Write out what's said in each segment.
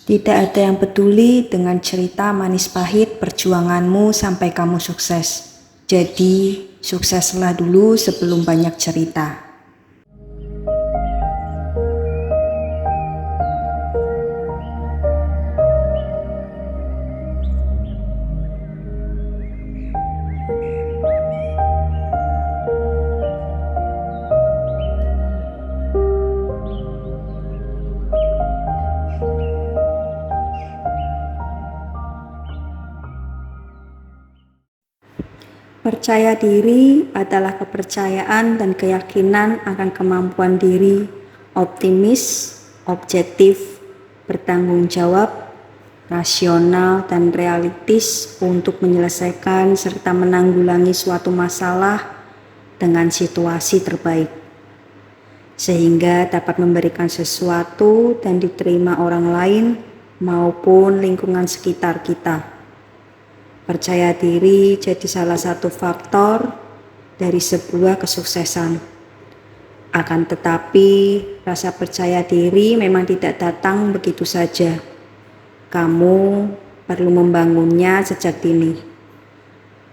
Tidak ada yang peduli dengan cerita manis pahit perjuanganmu sampai kamu sukses. Jadi, sukseslah dulu sebelum banyak cerita. Percaya diri adalah kepercayaan dan keyakinan akan kemampuan diri, optimis, objektif, bertanggung jawab, rasional, dan realistis untuk menyelesaikan serta menanggulangi suatu masalah dengan situasi terbaik, sehingga dapat memberikan sesuatu dan diterima orang lain maupun lingkungan sekitar kita. Percaya diri jadi salah satu faktor dari sebuah kesuksesan. Akan tetapi, rasa percaya diri memang tidak datang begitu saja. Kamu perlu membangunnya sejak dini.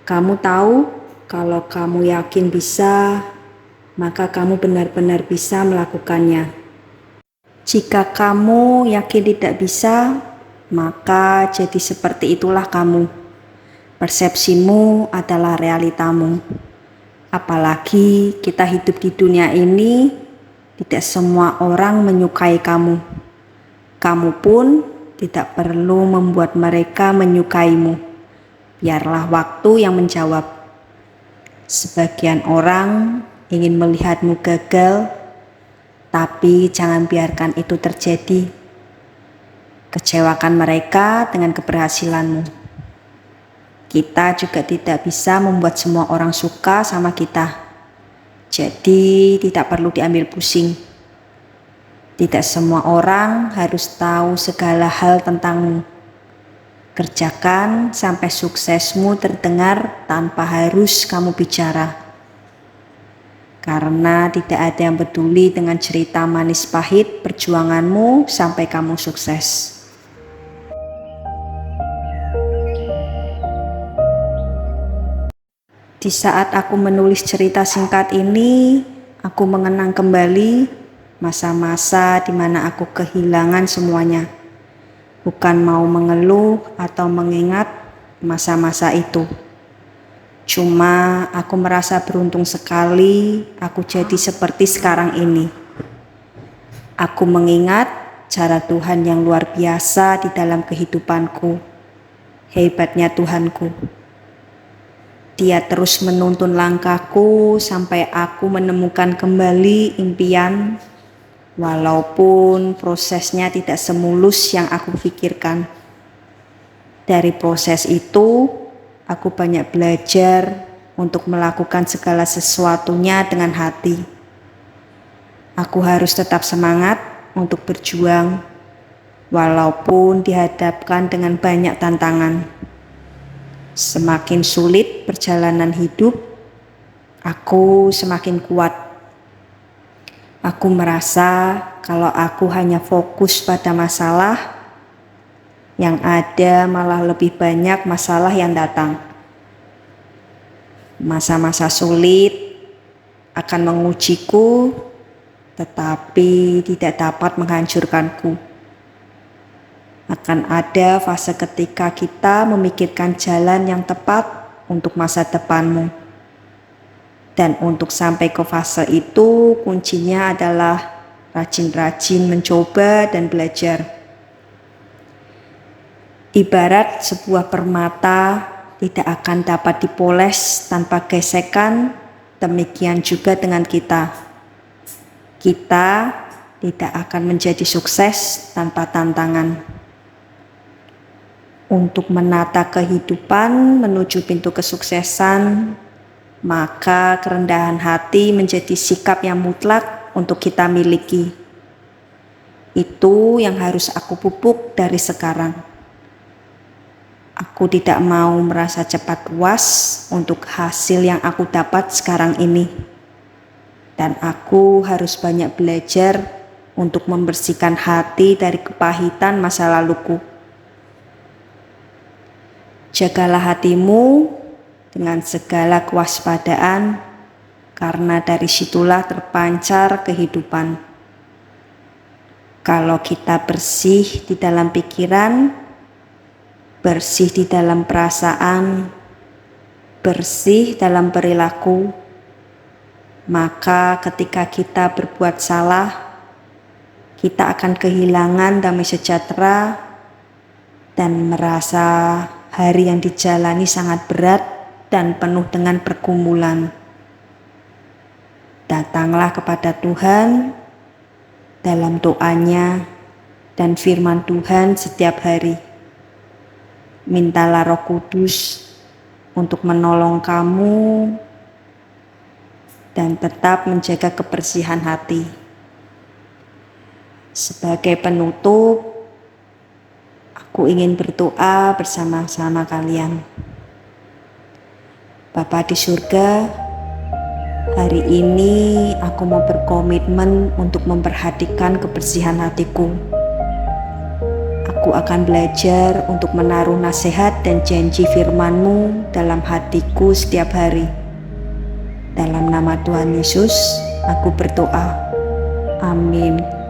Kamu tahu kalau kamu yakin bisa, maka kamu benar-benar bisa melakukannya. Jika kamu yakin tidak bisa, maka jadi seperti itulah kamu. Persepsimu adalah realitamu. Apalagi kita hidup di dunia ini, tidak semua orang menyukai kamu. Kamu pun tidak perlu membuat mereka menyukaimu. Biarlah waktu yang menjawab. Sebagian orang ingin melihatmu gagal, tapi jangan biarkan itu terjadi. Kecewakan mereka dengan keberhasilanmu. Kita juga tidak bisa membuat semua orang suka sama kita. Jadi tidak perlu diambil pusing. Tidak semua orang harus tahu segala hal tentangmu. Kerjakan sampai suksesmu terdengar tanpa harus kamu bicara. Karena tidak ada yang peduli dengan cerita manis pahit perjuanganmu sampai kamu sukses. Di saat aku menulis cerita singkat ini, aku mengenang kembali masa-masa di mana aku kehilangan semuanya. Bukan mau mengeluh atau mengingat masa-masa itu. Cuma aku merasa beruntung sekali aku jadi seperti sekarang ini. Aku mengingat cara Tuhan yang luar biasa di dalam kehidupanku. Hebatnya Tuhanku. Dia terus menuntun langkahku sampai aku menemukan kembali impian, walaupun prosesnya tidak semulus yang aku pikirkan. Dari proses itu, aku banyak belajar untuk melakukan segala sesuatunya dengan hati. Aku harus tetap semangat untuk berjuang, walaupun dihadapkan dengan banyak tantangan. Semakin sulit perjalanan hidup, aku semakin kuat. Aku merasa kalau aku hanya fokus pada masalah, yang ada malah lebih banyak masalah yang datang. Masa-masa sulit akan mengujiku, tetapi tidak dapat menghancurkanku. Akan ada fase ketika kita memikirkan jalan yang tepat untuk masa depanmu. Dan untuk sampai ke fase itu, kuncinya adalah rajin-rajin mencoba dan belajar. Ibarat sebuah permata tidak akan dapat dipoles tanpa gesekan, demikian juga dengan kita. Kita tidak akan menjadi sukses tanpa tantangan. Untuk menata kehidupan menuju pintu kesuksesan, maka kerendahan hati menjadi sikap yang mutlak untuk kita miliki. Itu yang harus aku pupuk dari sekarang. Aku tidak mau merasa cepat puas untuk hasil yang aku dapat sekarang ini. Dan aku harus banyak belajar untuk membersihkan hati dari kepahitan masa laluku. Jagalah hatimu dengan segala kewaspadaan, karena dari situlah terpancar kehidupan. Kalau kita bersih di dalam pikiran, bersih di dalam perasaan, bersih dalam perilaku, maka ketika kita berbuat salah, kita akan kehilangan damai sejahtera dan merasa hari yang dijalani sangat berat dan penuh dengan pergumulan. Datanglah kepada Tuhan dalam doanya dan firman Tuhan setiap hari. Mintalah Roh Kudus untuk menolong kamu dan tetap menjaga kebersihan hati. Sebagai penutup, aku ingin berdoa bersama-sama kalian. Bapa di surga, hari ini aku mau berkomitmen untuk memperhatikan kebersihan hatiku. Aku akan belajar untuk menaruh nasihat dan janji firman-Mu dalam hatiku setiap hari. Dalam nama Tuhan Yesus, aku berdoa. Amin.